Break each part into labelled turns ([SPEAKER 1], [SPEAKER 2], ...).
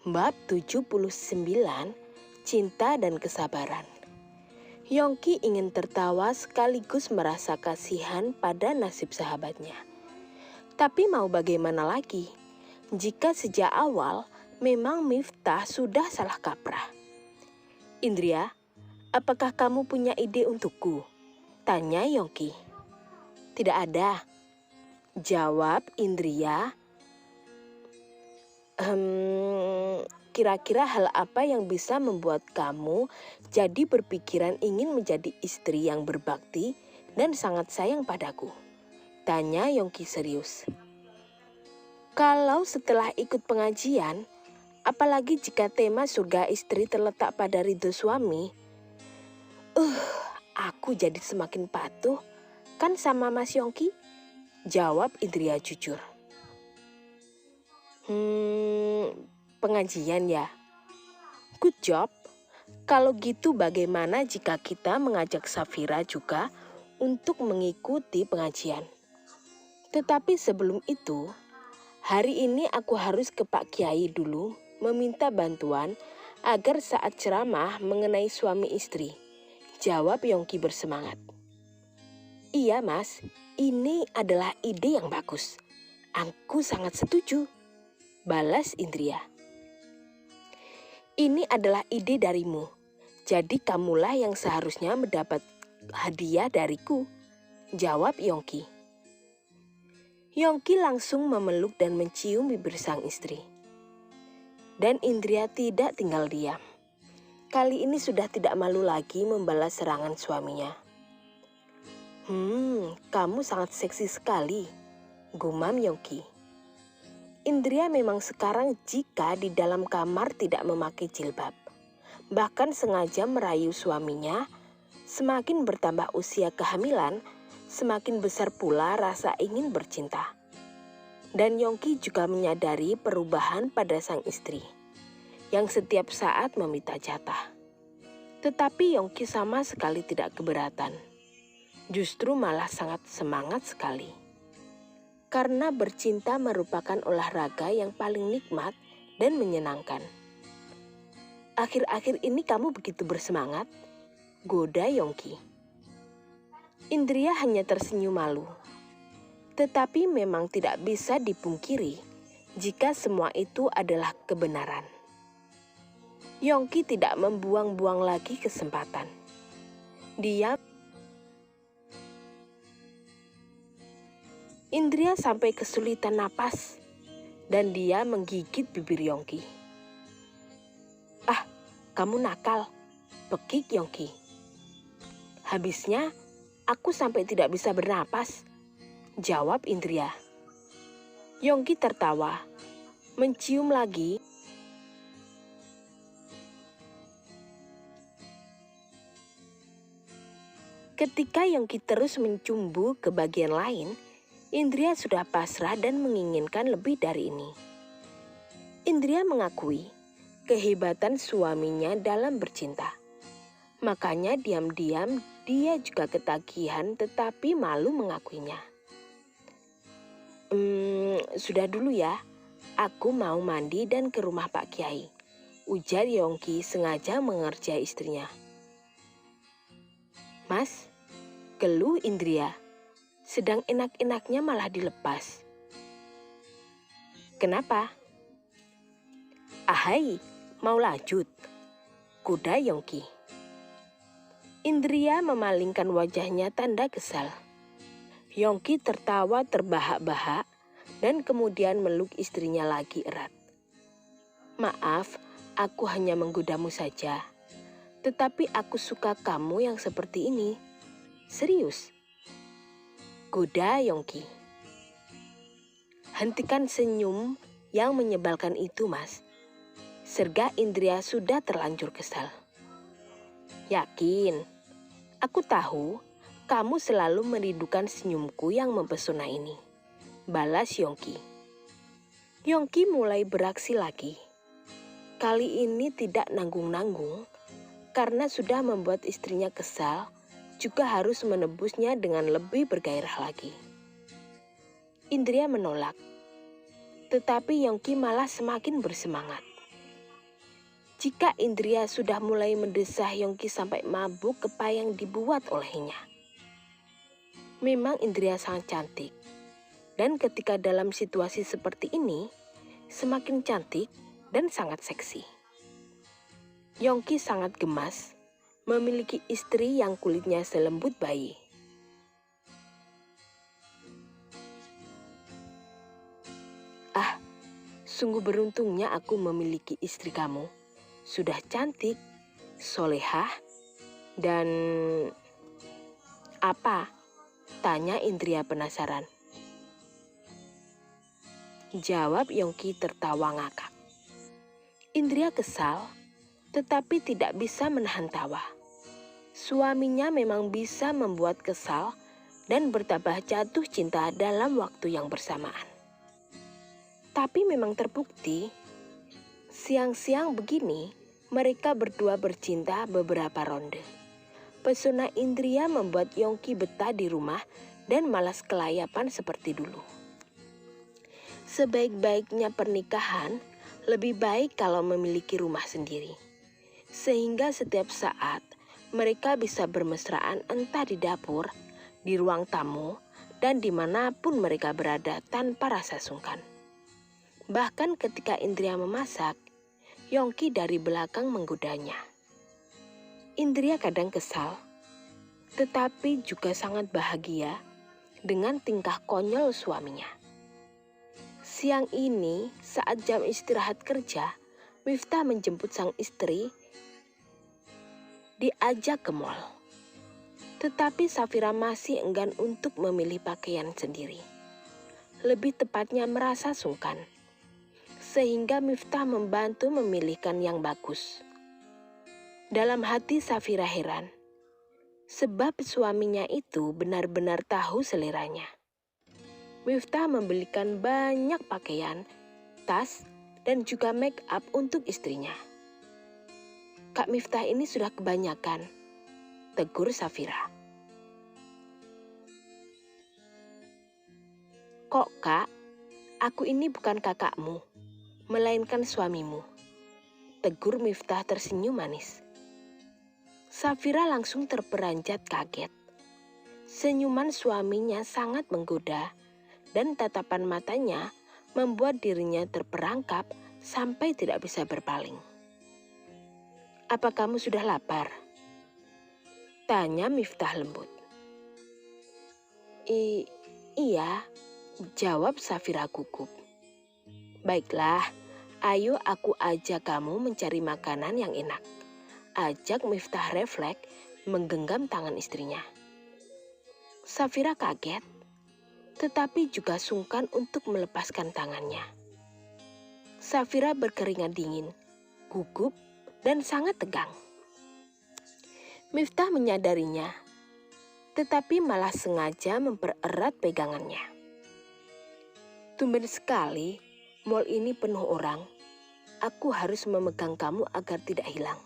[SPEAKER 1] Bab 79, Cinta dan Kesabaran. Yongki ingin tertawa sekaligus merasa kasihan pada nasib sahabatnya. Tapi mau bagaimana lagi, jika sejak awal memang Miftah sudah salah kaprah. "Indria, apakah kamu punya ide untukku?" tanya Yongki. "Tidak ada," jawab Indria. Kira-kira hal apa yang bisa membuat kamu jadi berpikiran ingin menjadi istri yang berbakti dan sangat sayang padaku?" tanya Yongki serius. "Kalau setelah ikut pengajian, apalagi jika tema surga istri terletak pada ridho suami, aku jadi semakin patuh kan sama Mas Yongki?" jawab Indria jujur. Pengajian ya? Good job. Kalau gitu bagaimana jika kita mengajak Safira juga untuk mengikuti pengajian? Tetapi sebelum itu, hari ini aku harus ke Pak Kiai dulu meminta bantuan agar saat ceramah mengenai suami istri, jawab Yongki bersemangat. "Iya Mas, ini adalah ide yang bagus. Aku sangat setuju," balas Indria. "Ini adalah ide darimu, jadi kamulah yang seharusnya mendapat hadiah dariku," jawab Yongki. Yongki langsung memeluk dan mencium bibir sang istri. Dan Indria tidak tinggal diam. Kali ini sudah tidak malu lagi membalas serangan suaminya. Kamu sangat seksi sekali," gumam Yongki. Indria memang sekarang jika di dalam kamar tidak memakai jilbab, bahkan sengaja merayu suaminya. Semakin bertambah usia kehamilan, semakin besar pula rasa ingin bercinta. Dan Yongki juga menyadari perubahan pada sang istri, yang setiap saat meminta jatah. Tetapi Yongki sama sekali tidak keberatan. Justru malah sangat semangat sekali. Karena bercinta merupakan olahraga yang paling nikmat dan menyenangkan. "Akhir-akhir ini kamu begitu bersemangat?" goda Yongki. Indria hanya tersenyum malu. Tetapi memang tidak bisa dipungkiri jika semua itu adalah kebenaran. Yongki tidak membuang-buang lagi kesempatan. Indria sampai kesulitan napas dan dia menggigit bibir Yongki. "Ah, kamu nakal," pekik Yongki. "Habisnya aku sampai tidak bisa bernapas," jawab Indria. Yongki tertawa, mencium lagi. Ketika Yongki terus mencumbu ke bagian lain, Indria sudah pasrah dan menginginkan lebih dari ini. Indria mengakui kehebatan suaminya dalam bercinta. Makanya diam-diam dia juga ketagihan tetapi malu mengakuinya. Sudah dulu ya, aku mau mandi dan ke rumah Pak Kiai," ujar Yongki sengaja mengerjai istrinya. "Mas," geluh Indria, sedang enak-enaknya malah dilepas. "Kenapa?" "Ahai, mau lanjut?" goda Yongki. Indria memalingkan wajahnya tanda kesal. Yongki tertawa terbahak-bahak dan kemudian meluk istrinya lagi erat. "Maaf, aku hanya menggodamu saja. Tetapi aku suka kamu yang seperti ini. Serius," goda Yongki. "Hentikan senyum yang menyebalkan itu, Mas," sergah Indria sudah terlanjur kesal. "Yakin? Aku tahu kamu selalu merindukan senyumku yang mempesona ini," balas Yongki. Yongki mulai beraksi lagi. Kali ini tidak nanggung-nanggung, karena sudah membuat istrinya kesal, juga harus menebusnya dengan lebih bergairah lagi. Indria menolak, tetapi Yongki malah semakin bersemangat. jika Indria sudah mulai mendesah Yongki sampai mabuk kepa yang dibuat olehnya. Memang Indria sangat cantik, dan ketika dalam situasi seperti ini, semakin cantik dan sangat seksi. Yongki sangat gemas memiliki istri yang kulitnya selembut bayi. Ah, sungguh beruntungnya aku memiliki istri kamu. Sudah cantik, solehah, dan... Apa? Tanya Indria penasaran. Jawab Yongki tertawa ngakak. Indria kesal, tetapi tidak bisa menahan tawa. Suaminya memang bisa membuat kesal dan bertambah jatuh cinta dalam waktu yang bersamaan. Tapi memang terbukti, siang-siang begini mereka berdua bercinta beberapa ronde. Pesona Indria membuat Yongki betah di rumah dan malas kelayapan seperti dulu. Sebaik-baiknya pernikahan, lebih baik kalau memiliki rumah sendiri. Sehingga setiap saat mereka bisa bermesraan entah di dapur, di ruang tamu, dan dimanapun mereka berada tanpa rasa sungkan. Bahkan ketika Indria memasak, Yongki dari belakang menggodanya. Indria kadang kesal, tetapi juga sangat bahagia dengan tingkah konyol suaminya. Siang ini, saat jam istirahat kerja, Miftah menjemput sang istri, diajak ke mal. Tetapi Safira masih enggan untuk memilih pakaian sendiri. Lebih tepatnya merasa sungkan. Sehingga Miftah membantu memilihkan yang bagus. Dalam hati Safira heran, sebab suaminya itu benar-benar tahu seleranya. Miftah membelikan banyak pakaian, tas, dan juga make up untuk istrinya. Kak Miftah ini sudah kebanyakan, tegur Safira. Kok kak, aku ini bukan kakakmu, melainkan suamimu, tegur Miftah tersenyum manis. Safira langsung terperanjat kaget. Senyuman suaminya sangat menggoda dan tatapan matanya membuat dirinya terperangkap sampai tidak bisa berpaling. Apa kamu sudah lapar? Tanya Miftah lembut. Iya, jawab Safira gugup. Baiklah, ayo aku ajak kamu mencari makanan yang enak. Ajak Miftah refleks menggenggam tangan istrinya. Safira kaget, tetapi juga sungkan untuk melepaskan tangannya. Safira berkeringat dingin, gugup, dan sangat tegang. Miftah menyadarinya, tetapi malah sengaja mempererat pegangannya. Tumben sekali, mal ini penuh orang. Aku harus memegang kamu agar tidak hilang,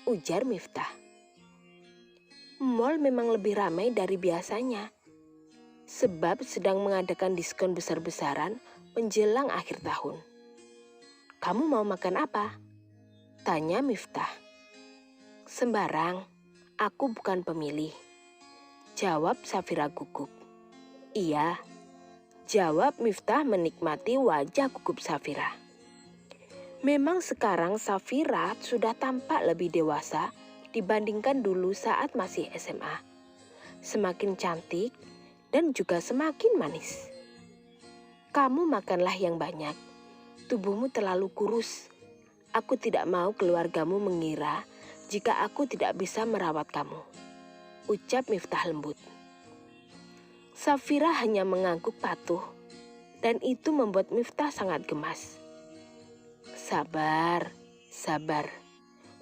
[SPEAKER 1] ujar Miftah. Mal memang lebih ramai dari biasanya, sebab sedang mengadakan diskon besar-besaran menjelang akhir tahun. Kamu mau makan apa? Tanya Miftah. Sembarang, aku bukan pemilih, jawab Safira gugup. Iya, jawab Miftah menikmati wajah gugup Safira. Memang sekarang Safira sudah tampak lebih dewasa dibandingkan dulu saat masih SMA. Semakin cantik dan juga semakin manis. Kamu makanlah yang banyak. Tubuhmu terlalu kurus. Aku tidak mau keluargamu mengira jika aku tidak bisa merawat kamu, ucap Miftah lembut. Safira hanya mengangguk patuh, dan itu membuat Miftah sangat gemas. Sabar, sabar.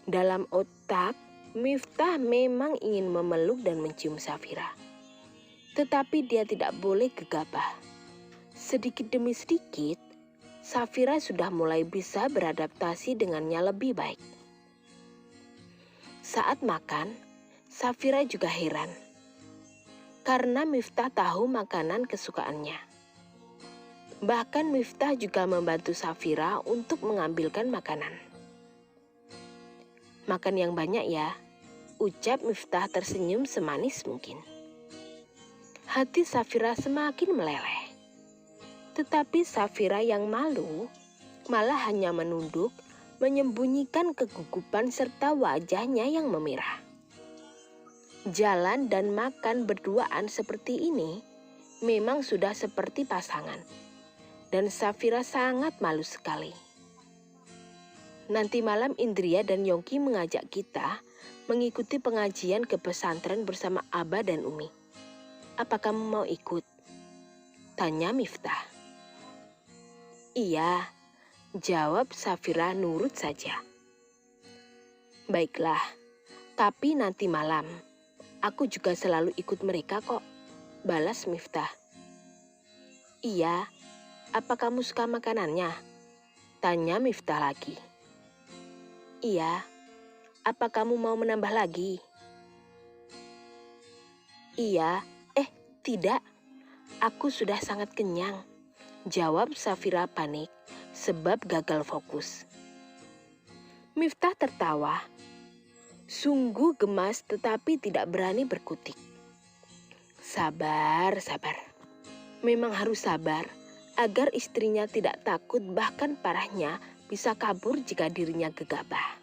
[SPEAKER 1] Dalam otak, Miftah memang ingin memeluk dan mencium Safira. Tetapi dia tidak boleh gegabah. Sedikit demi sedikit, Safira sudah mulai bisa beradaptasi dengannya lebih baik. Saat makan, Safira juga heran. Karena Miftah tahu makanan kesukaannya. Bahkan Miftah juga membantu Safira untuk mengambilkan makanan. Makan yang banyak ya, ucap Miftah tersenyum semanis mungkin. Hati Safira semakin meleleh. Tetapi Safira yang malu malah hanya menunduk, menyembunyikan kegugupan serta wajahnya yang memerah. Jalan dan makan berduaan seperti ini memang sudah seperti pasangan. Dan Safira sangat malu sekali. Nanti malam Indria dan Yongki mengajak kita mengikuti pengajian ke pesantren bersama Abah dan Umi. Apa kamu mau ikut? Tanya Miftah. Iya, jawab Safira nurut saja. Baiklah, tapi nanti malam. Aku juga selalu ikut mereka kok, balas Miftah. Iya, apa kamu suka makanannya? Tanya Miftah lagi. Iya, apa kamu mau menambah lagi? Iya, tidak. Aku sudah sangat kenyang, jawab Safira panik sebab gagal fokus. Miftah tertawa. Sungguh gemas tetapi tidak berani berkutik. Sabar. Memang harus sabar agar istrinya tidak takut, bahkan parahnya bisa kabur jika dirinya gegabah.